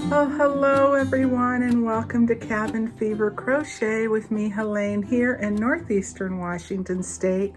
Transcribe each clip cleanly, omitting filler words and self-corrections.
Well, hello everyone, and welcome to Cabin Fever Crochet with me, Helene, here in northeastern Washington State.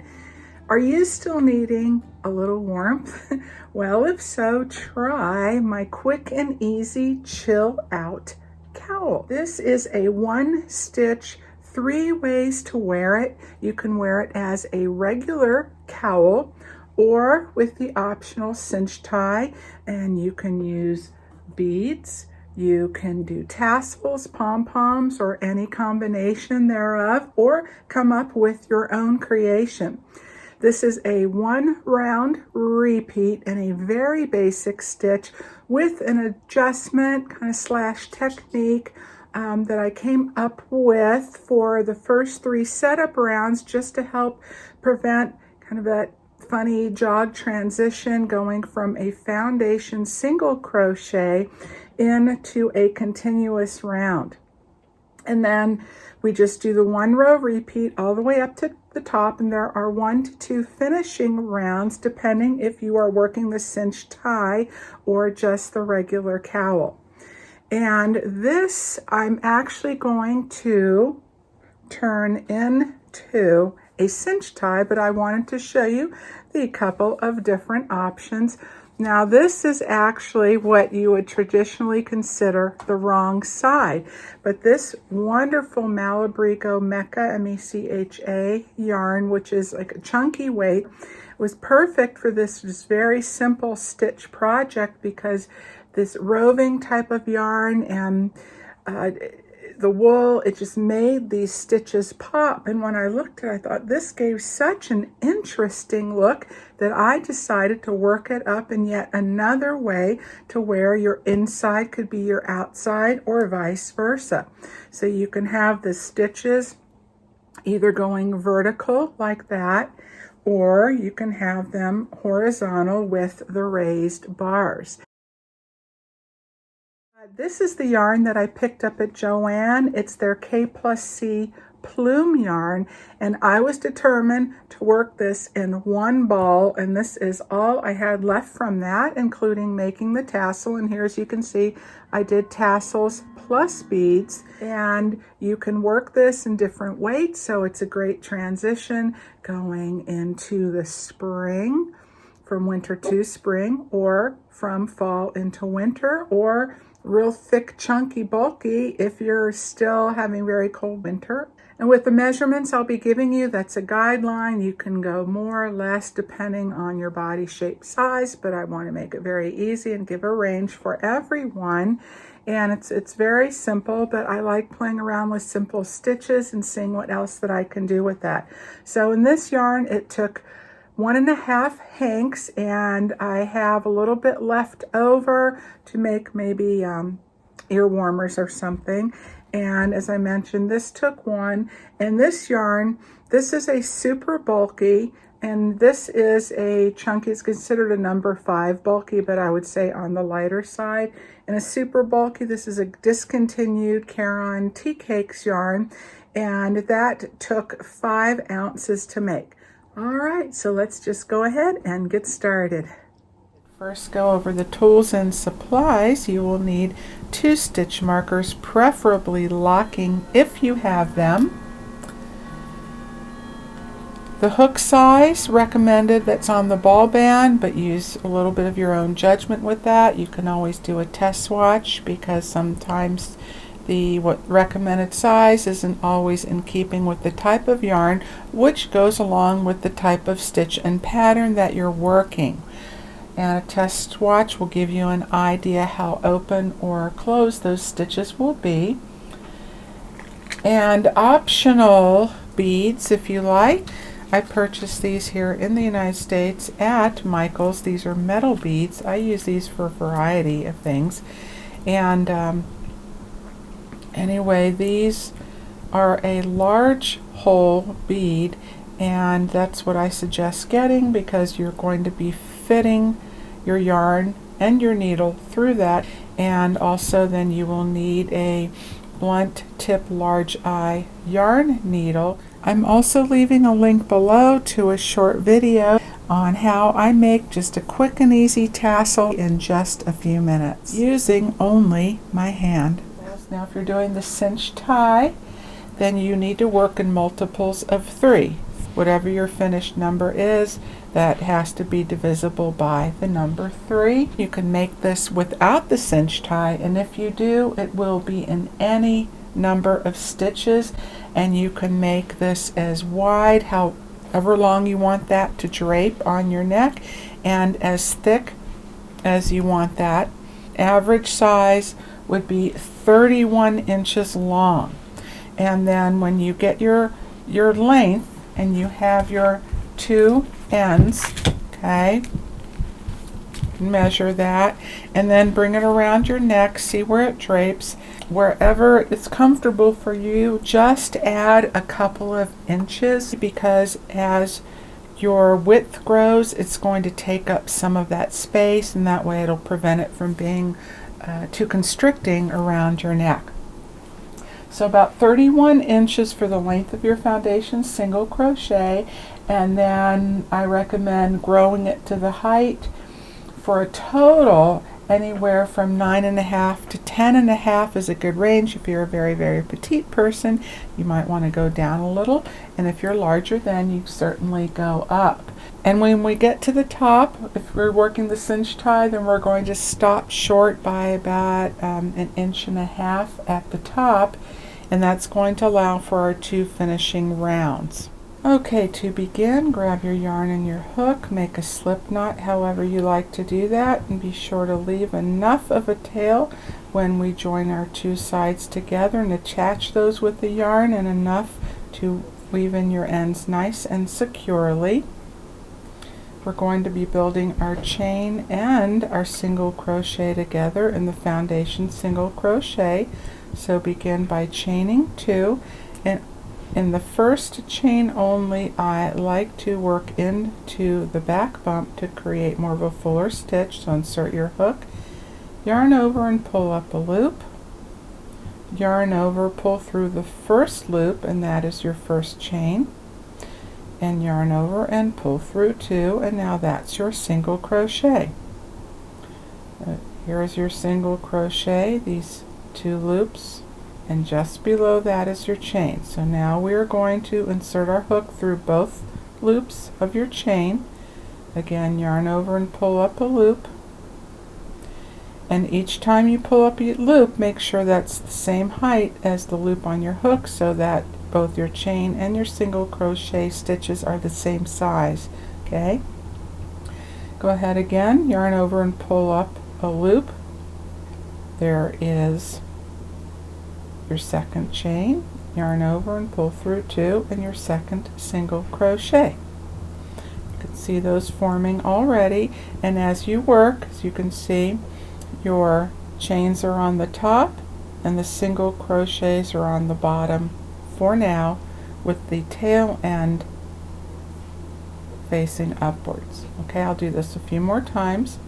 Are you still needing a little warmth? Well, if so, try my quick and easy chill out cowl. This is a 1-stitch, 3 ways to wear it. You can wear it as a regular cowl or with the optional cinch tie, and you can use beads. You can do tassels, pom-poms, or any combination thereof, or come up with your own creation. This is a 1-round repeat and a very basic stitch with an adjustment kind of slash technique that I came up with for the first 3 setup rounds, just to help prevent kind of that funny jog transition going from a foundation single crochet into a continuous round. And then we just do the 1 row repeat all the way up to the top, and there are 1 to 2 finishing rounds depending if you are working the cinch tie or just the regular cowl. And this I'm actually going to turn into a cinch tie, but I wanted to show you the couple of different options. Now this is actually what you would traditionally consider the wrong side, but this wonderful Malabrigo Mecha, M-E-C-H-A yarn, which is like a chunky weight, was perfect for this just very simple stitch project, because this roving type of yarn and the wool, it just made these stitches pop. And when I looked at it, I thought this gave such an interesting look that I decided to work it up in yet another way to where your inside could be your outside or vice versa. So you can have the stitches either going vertical like that, or you can have them horizontal with the raised bars. This is the yarn that I picked up at Joann. It's their K+C plume yarn, and I was determined to work this in 1 ball, and this is all I had left from that, including making the tassel. And here, as you can see, I did tassels plus beads, and you can work this in different weights, so it's a great transition going into the spring, from winter to spring, or from fall into winter, or real thick, chunky, bulky if you're still having very cold winter. And with the measurements I'll be giving you, that's a guideline. You can go more or less depending on your body shape, size, but I want to make it very easy and give a range for everyone. And it's very simple, but I like playing around with simple stitches and seeing what else that I can do with that. So in this yarn, it took 1.5 hanks, and I have a little bit left over to make maybe ear warmers or something. And as I mentioned, this took 1. And this yarn, this is a super bulky, and this is a chunky. It's considered a number 5 bulky, but I would say on the lighter side. And a super bulky, this is a discontinued Caron Tea Cakes yarn, and that took 5 ounces to make. All right, so let's just go ahead and get started. First, go over the tools and supplies. You will need 2 stitch markers, preferably locking if you have them. The hook size recommended that's on the ball band, but use a little bit of your own judgment with that. You can always do a test swatch, because sometimes what recommended size isn't always in keeping with the type of yarn, which goes along with the type of stitch and pattern that you're working. And a test swatch will give you an idea how open or closed those stitches will be. And optional beads if you like. I purchased these here in the United States at Michael's. These are metal beads. I use these for a variety of things. And anyway, these are a large hole bead, and that's what I suggest getting, because you're going to be fitting your yarn and your needle through that. And also then you will need a blunt tip large eye yarn needle. I'm also leaving a link below to a short video on how I make just a quick and easy tassel in just a few minutes using only my hand. Now if you're doing the cinch tie, then you need to work in multiples of 3. Whatever your finished number is, that has to be divisible by the number 3. You can make this without the cinch tie, and if you do, it will be in any number of stitches, and you can make this as wide, however long you want that to drape on your neck, and as thick as you want that. Average size would be 31 inches long. And then when you get your length and you have your 2 ends, okay, measure that and then bring it around your neck, see where it drapes. Wherever it's comfortable for you, just add a couple of inches, because as your width grows, it's going to take up some of that space, and that way it'll prevent it from being too constricting around your neck. So about 31 inches for the length of your foundation, single crochet, and then I recommend growing it to the height for a total anywhere from 9.5 to 10.5 is a good range. If you're a very, very petite person, you might want to go down a little, and if you're larger, then you certainly go up. And when we get to the top, if we're working the cinch tie, then we're going to stop short by about 1.5 inches at the top, and that's going to allow for our 2 finishing rounds. Okay, to begin, grab your yarn and your hook, make a slip knot however you like to do that, and be sure to leave enough of a tail when we join our 2 sides together, and attach those with the yarn, and enough to weave in your ends nice and securely. We're going to be building our chain and our single crochet together in the foundation single crochet. So begin by chaining 2, and in the first chain only, I like to work into the back bump to create more of a fuller stitch. So insert your hook, yarn over and pull up a loop, yarn over, pull through the first loop, and that is your first chain, and yarn over and pull through 2, and now that's your single crochet. Here's your single crochet, these 2 loops, and just below that is your chain. So now we are going to insert our hook through both loops of your chain. Again, yarn over and pull up a loop, and each time you pull up a loop, make sure that's the same height as the loop on your hook, so that both your chain and your single crochet stitches are the same size. Okay, go ahead again, yarn over and pull up a loop. There is your second chain, yarn over and pull through 2, and your second single crochet. You can see those forming already, and as you work, as you can see, your chains are on the top and the single crochets are on the bottom for now, with the tail end facing upwards. Okay, I'll do this a few more times.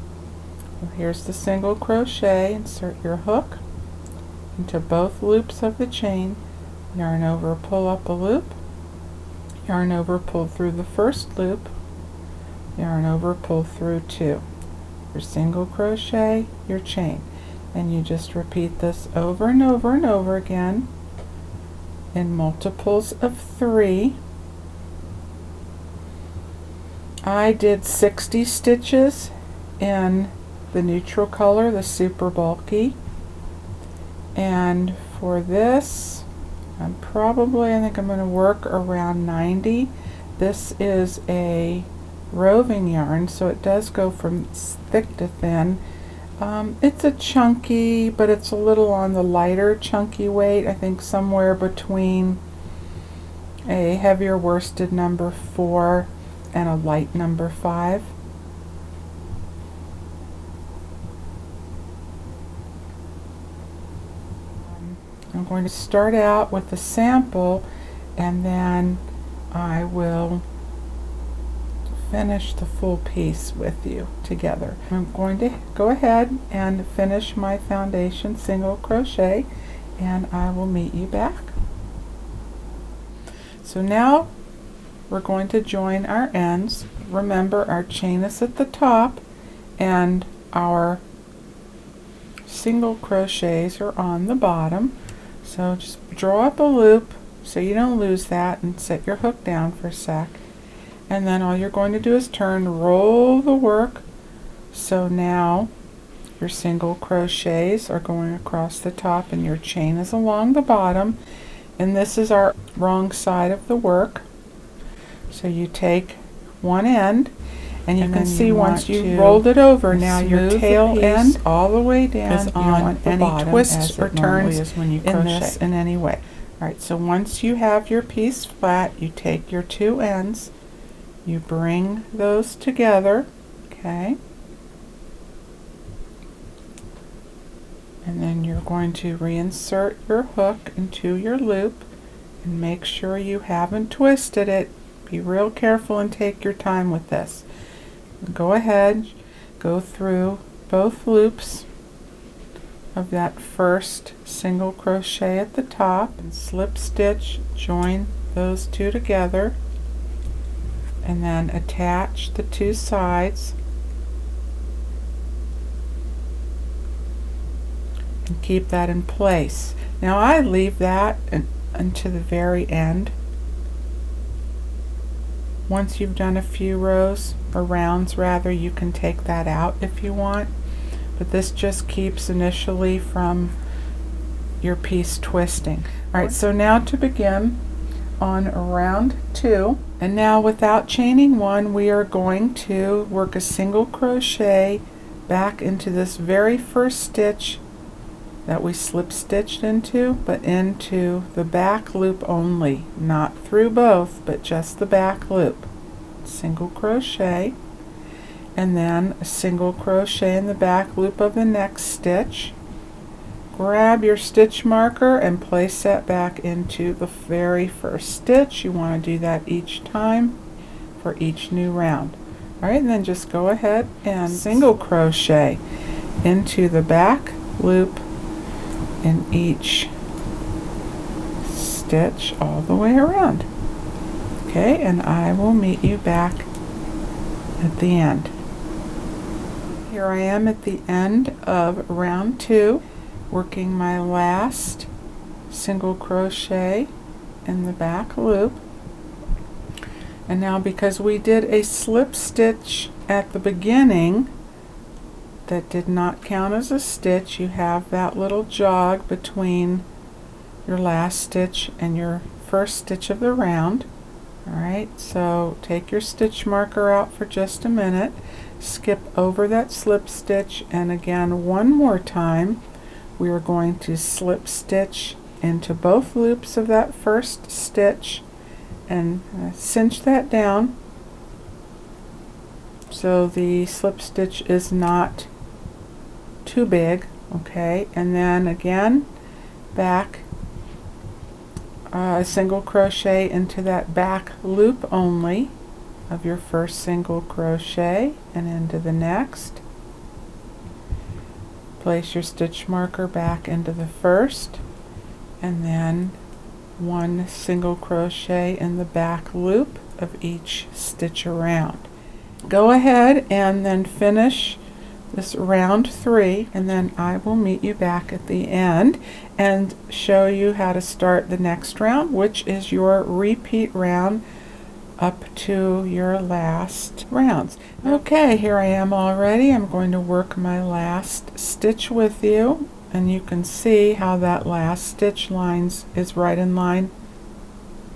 So here's the single crochet, insert your hook into both loops of the chain, yarn over, pull up a loop, yarn over, pull through the first loop, yarn over, pull through 2, your single crochet, your chain, and you just repeat this over and over and over again in multiples of 3. I did 60 stitches in the neutral color, the super bulky. And for this, I think I'm going to work around 90. This is a roving yarn, so it does go from thick to thin. It's a chunky, but it's a little on the lighter chunky weight. I think somewhere between a heavier worsted number 4 and a light number 5. I'm going to start out with a sample, and then I will finish the full piece with you together. I'm going to go ahead and finish my foundation single crochet, and I will meet you back. So now we're going to join our ends remember our chain is at the top and our single crochets are on the bottom. So just draw up a loop so you don't lose that and set your hook down for a sec. And then all you're going to do is turn, roll the work. So now your single crochets are going across the top and your chain is along the bottom. And this is our wrong side of the work. So you take one end, and you can see once you've rolled it over, now your tail end all the way down is on any twists or turns in this in any way. Alright, so once you have your piece flat, you take your two ends, you bring those together, okay, and then you're going to reinsert your hook into your loop and make sure you haven't twisted it. Be real careful and take your time with this. Go ahead, go through both loops of that first single crochet at the top and slip stitch, join those two together, and then attach the two sides and keep that in place. Now I leave that until the very end. Once you've done a few rows, or rounds rather, you can take that out if you want, but this just keeps initially from your piece twisting. Alright, so now to begin on round 2, and now without chaining one, we are going to work a single crochet back into this very first stitch that we slip stitched into, but into the back loop only, not through both, but just the back loop. Single crochet, and then a single crochet in the back loop of the next stitch. Grab your stitch marker and place that back into the very first stitch. You want to do that each time for each new round. Alright, and then just go ahead and single crochet into the back loop in each stitch all the way around. Okay, and I will meet you back at the end. Here I am at the end of round 2, working my last single crochet in the back loop. And now, because we did a slip stitch at the beginning that did not count as a stitch, you have that little jog between your last stitch and your first stitch of the round. Alright, so take your stitch marker out for just a minute, skip over that slip stitch, and again one more time we are going to slip stitch into both loops of that first stitch and cinch that down so the slip stitch is not too big. Okay, and then again back a single crochet into that back loop only of your first single crochet and into the next. Place your stitch marker back into the first, and then one single crochet in the back loop of each stitch around. Go ahead and then finish this round 3, and then I will meet you back at the end and show you how to start the next round, which is your repeat round up to your last rounds. Okay, here I am already. I'm going to work my last stitch with you, and you can see how that last stitch lines is right in line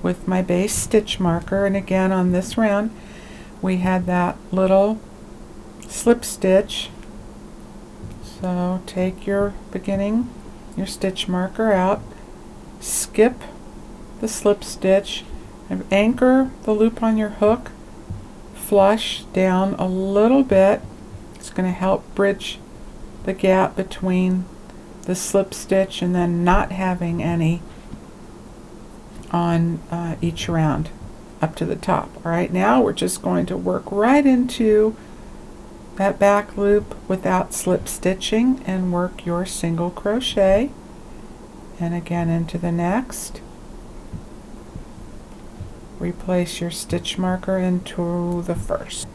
with my base stitch marker. And again, on this round we had that little slip stitch. So take your stitch marker out, skip the slip stitch, and anchor the loop on your hook flush down a little bit. It's going to help bridge the gap between the slip stitch and then not having any on each round up to the top. Alright, now we're just going to work right into that back loop without slip stitching and work your single crochet, and again into the next, replace your stitch marker into the first.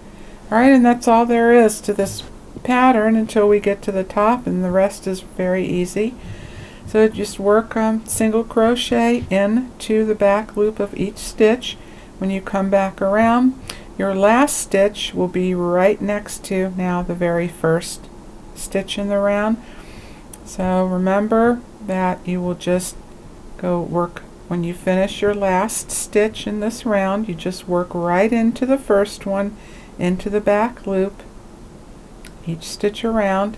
Alright, and that's all there is to this pattern until we get to the top, and the rest is very easy. So just work single crochet into the back loop of each stitch. When you come back around, your last stitch will be right next to now the very first stitch in the round. So remember that you will just go work, when you finish your last stitch in this round, you just work right into the first one, into the back loop, each stitch around,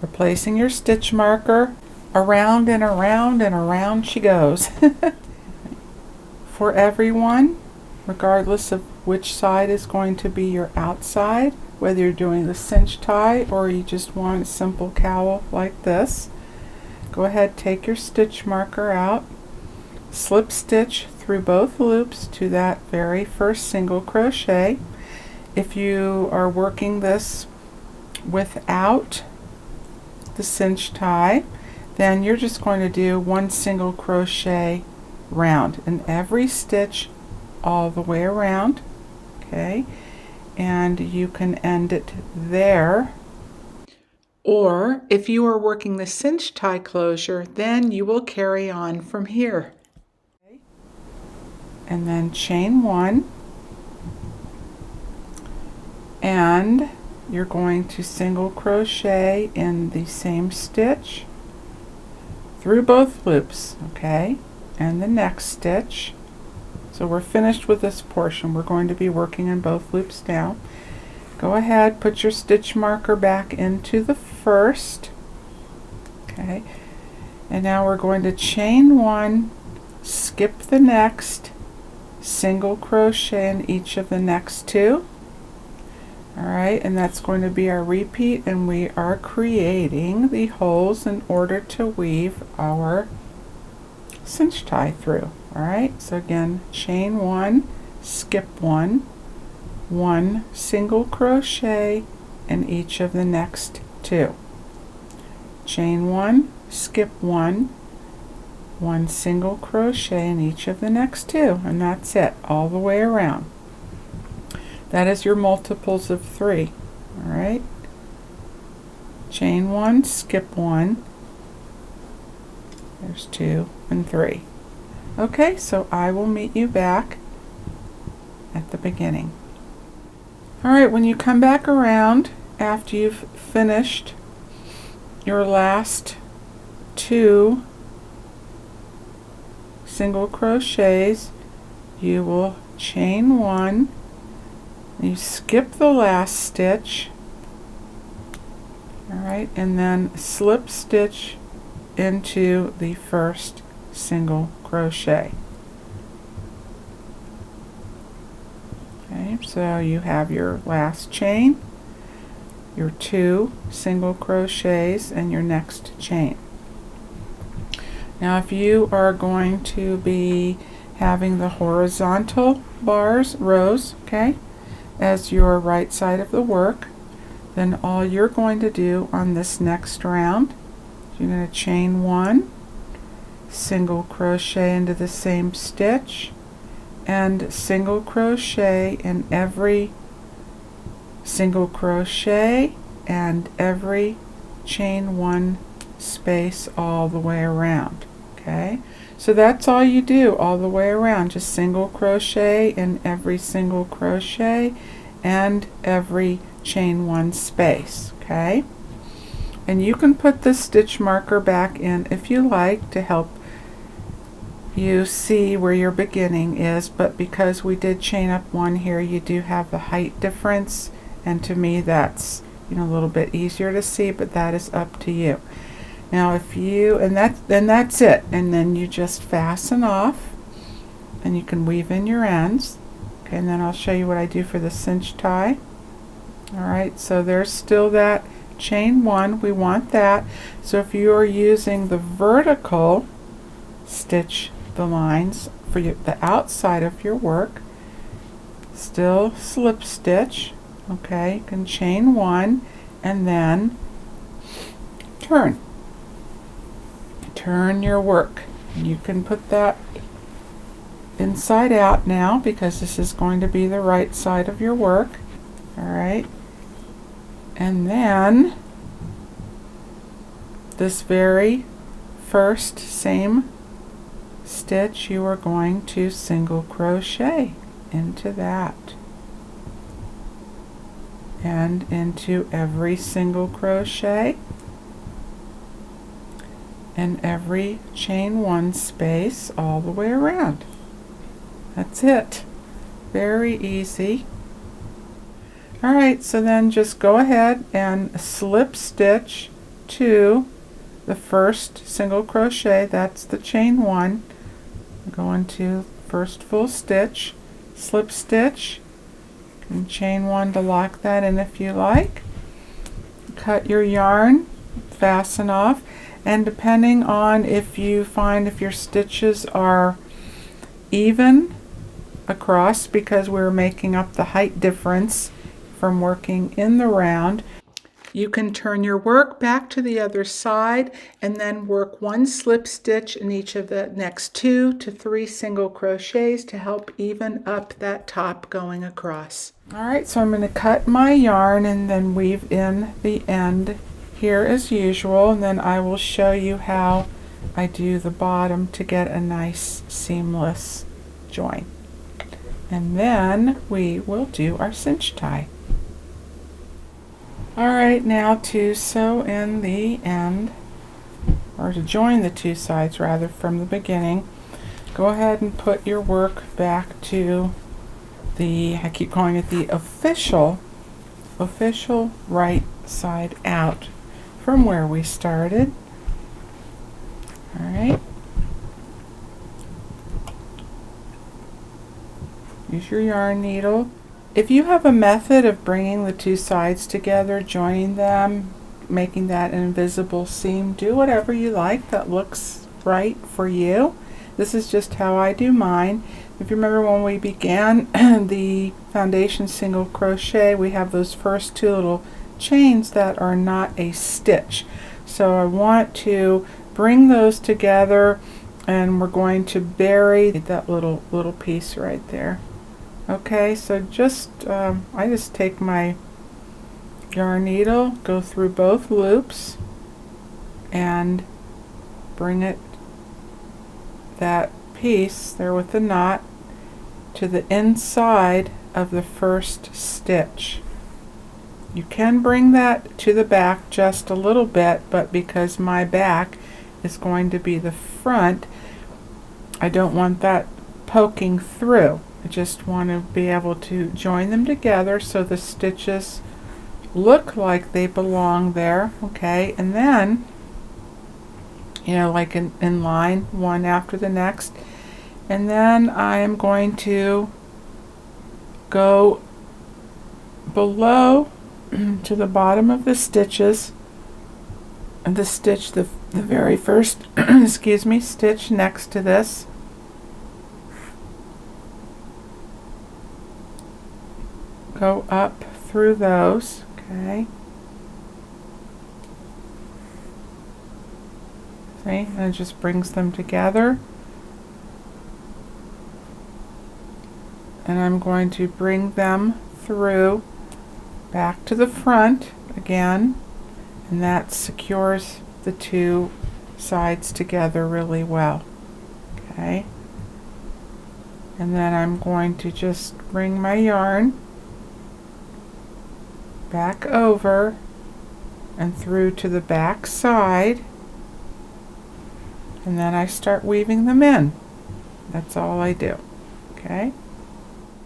replacing your stitch marker. Around and around and around she goes. For everyone, regardless of which side is going to be your outside, whether you're doing the cinch tie or you just want a simple cowl like this, go ahead, take your stitch marker out, slip stitch through both loops to that very first single crochet. If you are working this without the cinch tie, then you're just going to do one single crochet round in every stitch all the way around, okay, and you can end it there. Or if you are working the cinch tie closure, then you will carry on from here, okay? And then chain one, and you're going to single crochet in the same stitch through both loops, okay, and the next stitch. So we're finished with this portion. We're going to be working in both loops now. Go ahead, put your stitch marker back into the first, okay, and now we're going to chain one, skip the next, single crochet in each of the next two. Alright, and that's going to be our repeat, and we are creating the holes in order to weave our cinch tie through. Alright, so again, chain one, skip one, one single crochet in each of the next two. Chain one, skip one, one single crochet in each of the next two, and that's it all the way around. That is your multiples of 3. Alright, chain one, skip one, there's 2 and 3. Okay, so I will meet you back at the beginning. Alright, when you come back around after you've finished your last 2 single crochets, you will chain one, you skip the last stitch, alright, and then slip stitch into the first single crochet. Okay, so you have your last chain, your 2 single crochets, and your next chain. Now if you are going to be having the horizontal bars, rows, okay, as your right side of the work, then all you're going to do on this next round, you're going to chain one, single crochet into the same stitch, and single crochet in every single crochet and every chain one space all the way around. Okay, so that's all you do all the way around, just single crochet in every single crochet and every chain one space. Okay, and you can put the stitch marker back in if you like to help you see where your beginning is, but because we did chain up one here, you do have the height difference, and to me that's, you know, a little bit easier to see, but that is up to you. Now if you, and that's it, and then you just fasten off and you can weave in your ends. Okay, and then I'll show you what I do for the cinch tie. Alright, so there's still that chain one, we want that. So if you are using the vertical stitch the lines for the outside of your work, still slip stitch. Okay, you can chain one and then turn your work. You can put that inside out now, because this is going to be the right side of your work. All right, and then this very first same stitch, you are going to single crochet into that and into every single crochet and every chain one space all the way around. That's it. Very easy. Alright, so then just go ahead and slip stitch to the first single crochet. That's the chain one. Go into first full stitch, slip stitch, and chain one to lock that in if you like. Cut your yarn, fasten off, and depending on if you find if your stitches are even across, because we're making up the height difference from working in the round, you can turn your work back to the other side and then work one slip stitch in each of the next 2 to 3 single crochets to help even up that top going across. Alright, so I'm going to cut my yarn and then weave in the end here as usual, and then I will show you how I do the bottom to get a nice seamless join. And then we will do our cinch tie. Alright, now to sew in the end, or to join the two sides rather from the beginning, go ahead and put your work back to the, I keep calling it the official right side out from where we started. Alright. Use your yarn needle. If you have a method of bringing the two sides together, joining them, making that an invisible seam, do whatever you like that looks right for you. This is just how I do mine. If you remember when we began the foundation single crochet, we have those first 2 little chains that are not a stitch. So I want to bring those together, and we're going to bury that little piece right there. Okay, so just I just take my yarn needle, go through both loops, and bring it, that piece there with the knot, to the inside of the first stitch. You can bring that to the back just a little bit, but because my back is going to be the front, I don't want that poking through. I just want to be able to join them together so the stitches look like they belong there. Okay, and then, you know, like in line, one after the next, and then I am going to go below to the bottom of the stitches, and the stitch, the very first excuse me, stitch next to this. Go up through those, okay. See, and it just brings them together. And I'm going to bring them through back to the front again, and that secures the two sides together really well. Okay. And then I'm going to just bring my yarn back over and through to the back side, and then I start weaving them in. That's all I do. Okay.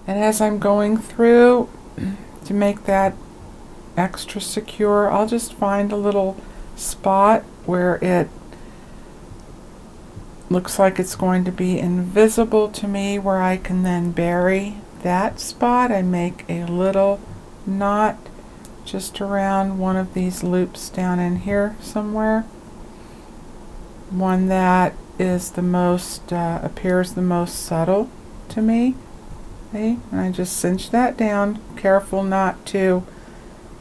And as I'm going through, to make that extra secure, I'll just find a little spot where it looks like it's going to be invisible to me, where I can then bury that spot. I make a little knot just around one of these loops down in here somewhere, one that is the most appears the most subtle to me. Okay, and I just cinch that down, careful not to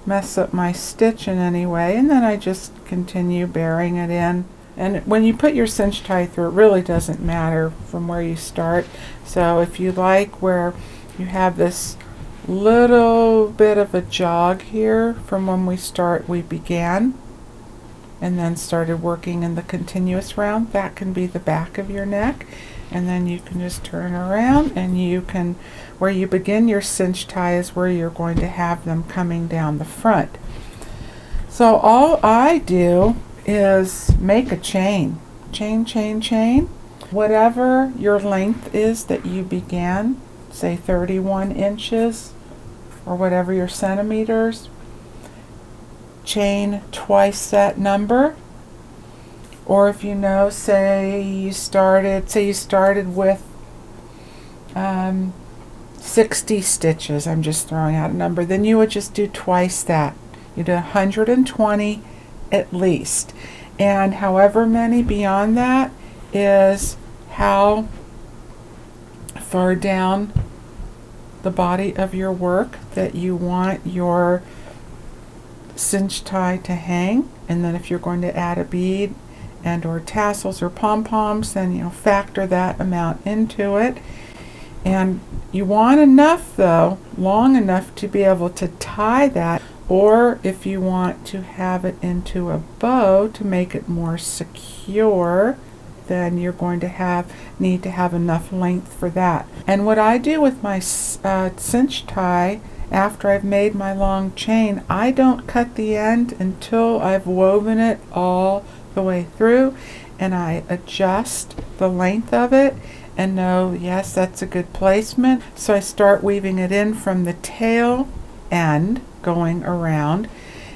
mess up my stitch in any way, and then I just continue burying it in And when you put your cinch tie through, it really doesn't matter from where you start. So if you like where you have this little bit of a jog here from when we began and then started working in the continuous round, that can be the back of your neck. And then you can just turn around, and you can, where you begin your cinch tie is where you're going to have them coming down the front. So all I do is make a chain, chain, whatever your length is that you began, say 31 inches or whatever your centimeters, chain twice that number. Or if you know, say you started with 60 stitches, I'm just throwing out a number, then you would just do twice that. You do 120 at least, and however many beyond that is how far down the body of your work that you want your cinch tie to hang. And then if you're going to add a bead and or tassels or pom-poms, then factor that amount into it. And you want enough though, long enough to be able to tie that, or if you want to have it into a bow to make it more secure, then you're going to need to have enough length for that. And what I do with my cinch tie, after I've made my long chain, I don't cut the end until I've woven it all the way through, and I adjust the length of it and know, yes, that's a good placement. So I start weaving it in from the tail end going around,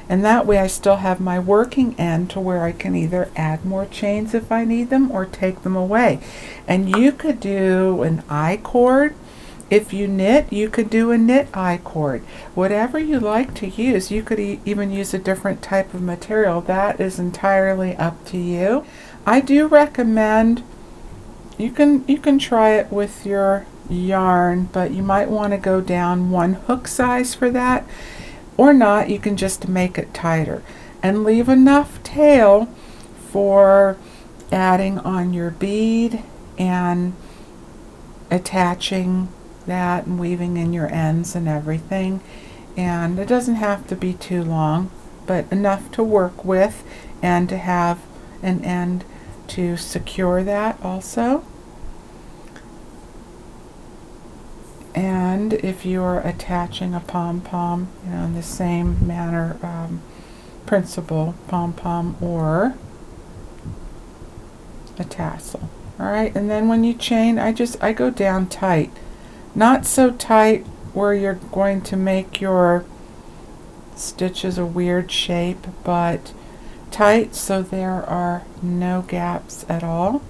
and that way I still have my working end to where I can either add more chains if I need them or take them away. And you could do an I-cord. If you knit, you could do a knit I-cord. Whatever you like to use. You could even use a different type of material. That is entirely up to you. I do recommend you can try it with your yarn, but you might want to go down one hook size for that, or not. You can just make it tighter and leave enough tail for adding on your bead and attaching that and weaving in your ends and everything. And it doesn't have to be too long, but enough to work with and to have an end to secure that also. And if you're attaching a pom-pom, in the same manner, principle, pom-pom or a tassel. Alright, and then when you chain, I go down tight. Not so tight where you're going to make your stitches a weird shape, but tight so there are no gaps at all.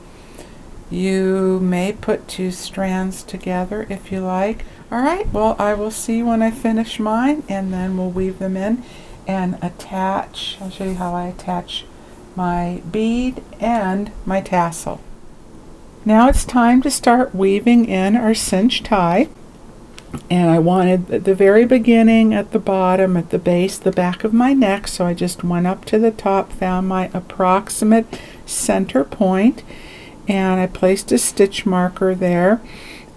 You may put two strands together if you like. Alright, well, I will see when I finish mine, and then we'll weave them in and attach. I'll show you how I attach my bead and my tassel. Now it's time to start weaving in our cinch tie. And I wanted at the very beginning, at the bottom, at the base, the back of my neck, so I just went up to the top, found my approximate center point, and I placed a stitch marker there,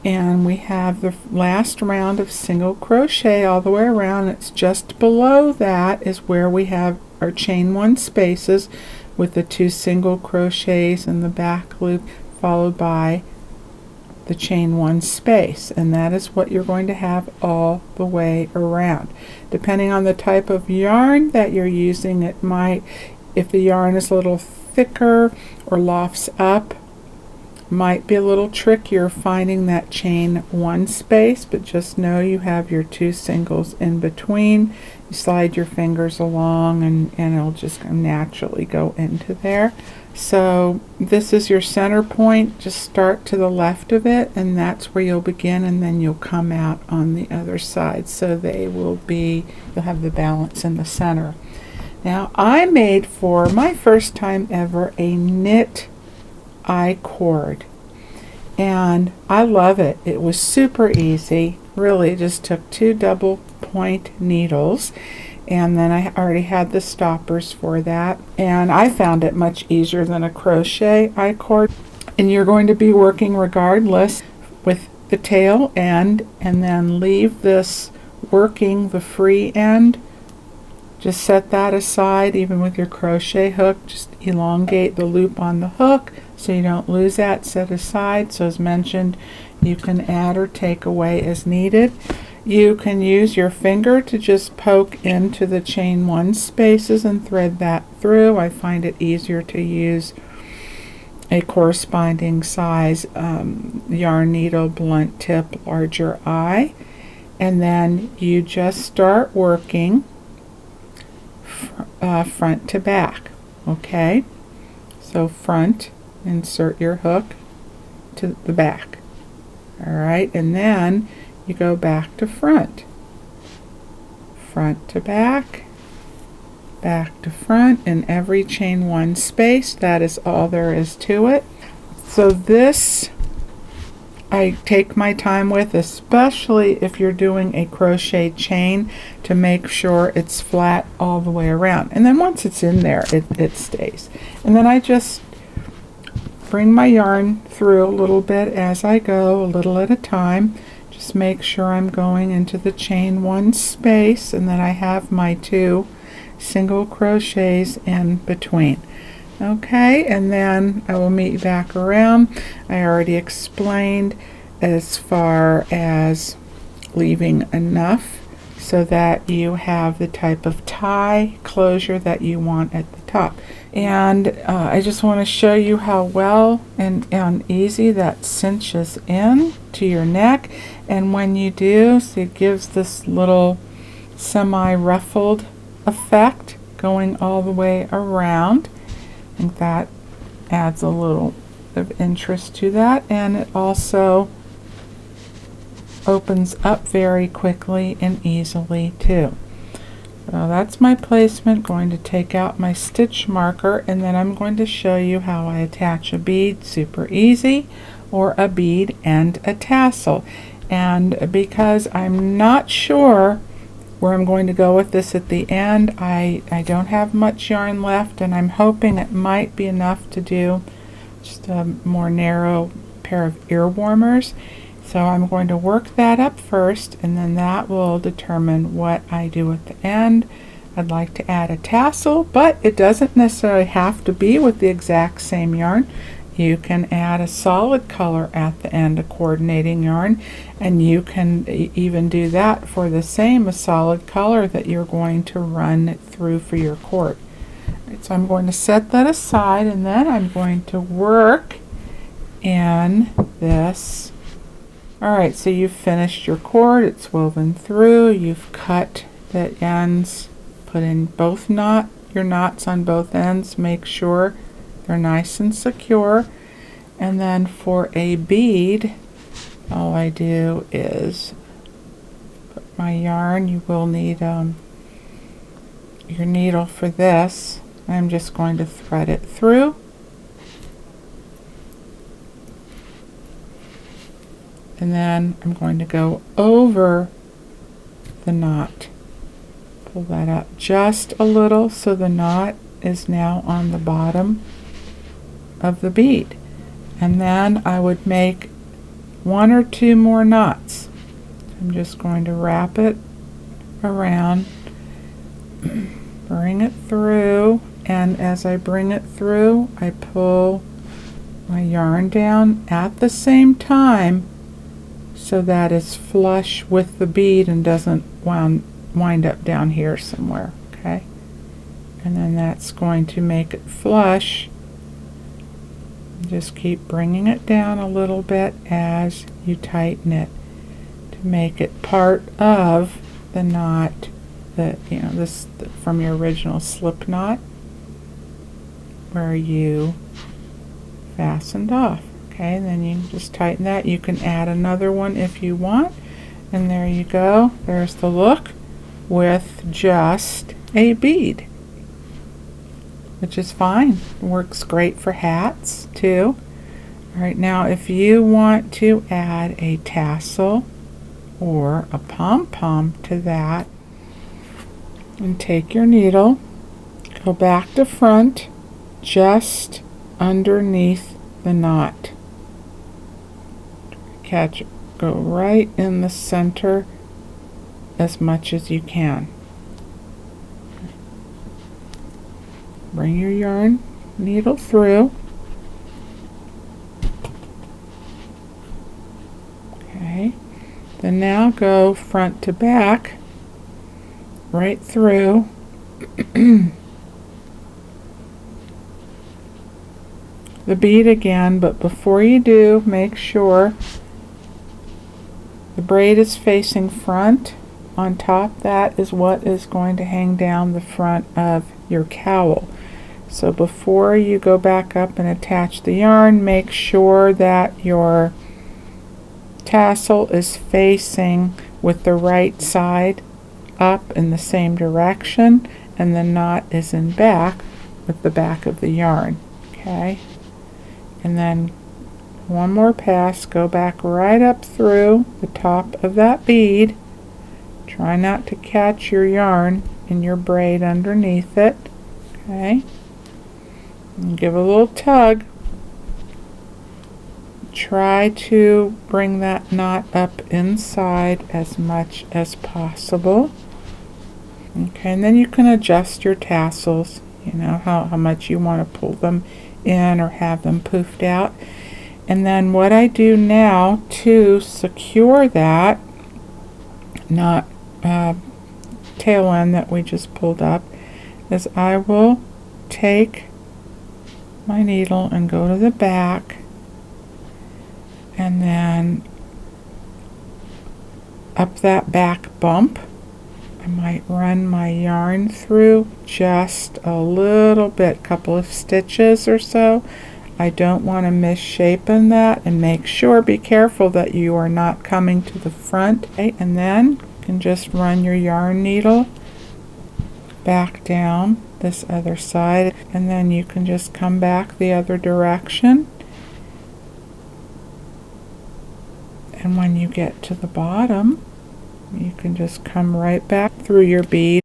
and we have the last round of single crochet all the way around. It's just below that is where we have our chain one spaces with the 2 single crochets in the back loop, followed by the chain one space, and that is what you're going to have all the way around. Depending on the type of yarn that you're using, it might, if the yarn is a little thicker or lofts up, might be a little trickier finding that chain one space, but just know you have your 2 singles in between. You slide your fingers along and it'll just naturally go into there. So this is your center point. Just start to the left of it, and that's where you'll begin, and then you'll come out on the other side. So you'll have the balance in the center. Now I made, for my first time ever, a knit I-cord, and I love it. It was super easy. Really just took 2 double point needles and then I already had the stoppers for that, and I found it much easier than a crochet I-cord. And you're going to be working regardless with the tail end, and then leave this working the free end. Just set that aside. Even with your crochet hook, just elongate the loop on the hook so you don't lose that. Set aside. So as mentioned, you can add or take away as needed. You can use your finger to just poke into the chain 1 spaces and thread that through. I find it easier to use a corresponding size yarn needle, blunt tip, larger eye, and then you just start working front to back. Okay, so front, insert your hook to the back. All right, and then you go back to front, front to back, back to front in every chain 1 space. That is all there is to it. So this I take my time with, especially if you're doing a crochet chain, to make sure it's flat all the way around. And then once it's in there, it stays. And then I just bring my yarn through a little bit as I go, a little at a time. Just make sure I'm going into the chain 1 space, and then I have my 2 single crochets in between. Okay, and then I will meet you back around. I already explained as far as leaving enough so that you have the type of tie closure that you want at the top. And I just want to show you how well and easy that cinches in to your neck. And when you do, so it gives this little semi-ruffled effect going all the way around. I think that adds a little of interest to that, and it also opens up very quickly and easily too. So that's my placement. Going to take out my stitch marker, and then I'm going to show you how I attach a bead. Super easy, or a bead and a tassel. And because I'm not sure where I'm going to go with this at the end, I don't have much yarn left, and I'm hoping it might be enough to do just a more narrow pair of ear warmers. So I'm going to work that up first, and then that will determine what I do at the end. I'd like to add a tassel, but it doesn't necessarily have to be with the exact same yarn. You can add a solid color at the end, a coordinating yarn, and you can even do that for the same, a solid color that you're going to run through for your cord. Right, so I'm going to set that aside, and then I'm going to work in this. Alright, so you've finished your cord, it's woven through, you've cut the ends, put in both your knots on both ends, make sure they're nice and secure. And then for a bead, all I do is put my yarn. You will need your needle for this. I'm just going to thread it through. And then I'm going to go over the knot. Pull that up just a little so the knot is now on the bottom of the bead. And then I would make 1 or 2 more knots. I'm just going to wrap it around, bring it through, and as I bring it through, I pull my yarn down at the same time so that it's flush with the bead and doesn't wind up down here somewhere. Okay, and then that's going to make it flush. Just keep bringing it down a little bit as you tighten it to make it part of the knot that, you know, this from your original slip knot where you fastened off. Okay, and then you just tighten that. You can add another one if you want, and there you go. There's the look with just a bead, which is fine. Works great for hats too. Alright, now if you want to add a tassel or a pom-pom to that, And take your needle, go back to front, just underneath the knot. Catch it, go right in the center as much as you can. Bring your yarn needle through. Okay, then now go front to back, right through. The bead again, but before you do, make sure the braid is facing front. On top, that is what is going to hang down the front of your cowl. So before you go back up and attach the yarn, make sure that your tassel is facing with the right side up in the same direction, and the knot is in back with the back of the yarn. Okay, and then one more pass, go back right up through the top of that bead. Try not to catch your yarn in your braid underneath it. Okay, and give a little tug. Try to bring that knot up inside as much as possible. Okay, and then you can adjust your tassels, you know, how much you want to pull them in or have them poofed out. And then what I do now to secure that knot tail end that we just pulled up is I will take my needle and go to the back, and then up that back bump I might run my yarn through just a little bit, couple of stitches or so. I don't want to misshapen that, and make sure, be careful that you are not coming to the front. Okay, and then you can just run your yarn needle back down this other side, and then you can just come back the other direction. And when you get to the bottom, you can just come right back through your bead.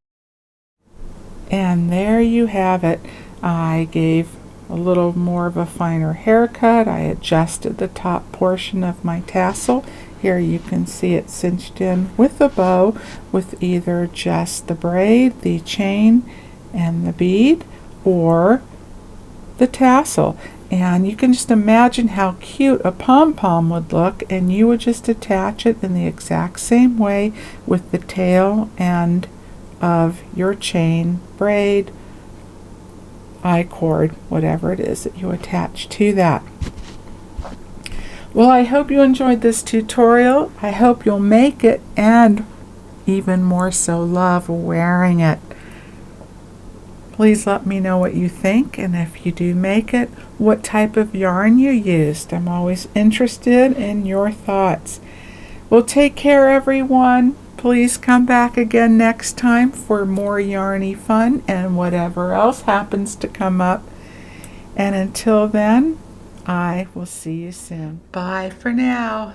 And there you have it. I gave a little more of a finer haircut. I adjusted the top portion of my tassel. Here you can see it cinched in with a bow with either just the braid, the chain, and the bead, or the tassel. And you can just imagine how cute a pom-pom would look, and you would just attach it in the exact same way with the tail end of your chain, braid, I-cord, whatever it is that you attach to that. Well, I hope you enjoyed this tutorial. I hope you'll make it, and even more so love wearing it. Please let me know what you think, and if you do make it, what type of yarn you used. I'm always interested in your thoughts. Well, take care, everyone. Please come back again next time for more yarny fun and whatever else happens to come up. And until then, I will see you soon. Bye for now.